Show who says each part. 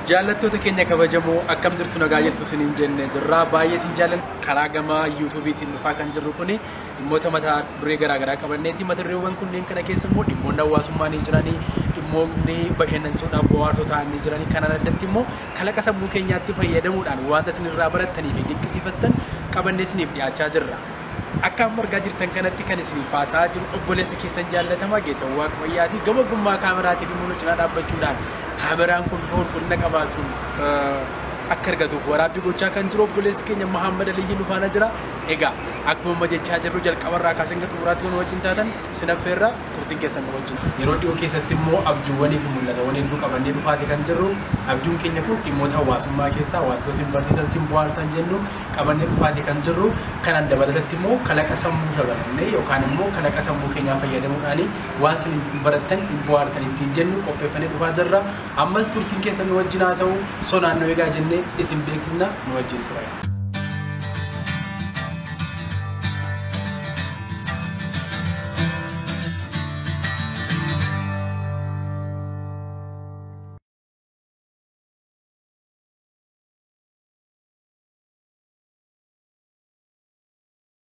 Speaker 1: Jaallattoota keenya kabajamoo akkam jirtu nagaa jirtu siniin jenne jirraa baay'ee sin jaallan karaa gama YouTubeetiin dhufaa kan jirru kuni dhimmoota mata duree garaagaraa qabanneeti mata dureewwan kunneen kana keessa immoo dhimmoonni hawaasummaa ni jiranii dhimmoonni bashannansuudhaaf bohaartoo ta'an ni jiranii kanaan addatti immoo kalaqa sammuu keenyaatti fayyadamuudhaan wanta isinirraa barattanii fi dinqisiifattan qabannee isiniif dhiyaachaa jirra. Akka amma argaa jirtan kanatti kan isiniif haasaa jiru obboleessa keessan jaallatamaa Geetahuun Waaqwayyaatii gama gummaa kaameraatiin immoo cinaa dhaabbachuudhaan kaameraan kun qulqullina qabaatuun akka argatuuf waraabbii gochaa kan jiru obboleessi keenya Muhammad Aliyyi nu faana jira. Egaa akkuma jechaa jirru jalqabarraa kaasee hanga xumuraatti waan wajjin taatan sinaffeerraa turtiin keessan wajjin. Yeroo dhiyoo keessatti immoo abjuuwwanii fi mul'atawwan hedduu qabannee dhufaati kan jirru. Abjuun keenya kun dhimmoota hawaasummaa keessaa wantoota sin barsiisan sin bohaarsan jennu qabannee dhufaati kan jirru. Kanaan dabalatatti immoo kalaqa sammuu dabalannee yookaan immoo kalaqa sammuu keenyaa fayyadamuudhaan waan sin barattan hin bohaartan ittiin jennu qopheeffannee dhufaa jirra. Ammas turtiin keessan nu wajjin haa ta'u sonaannoo egaa jennee isin beeksisna nu wajjin ture.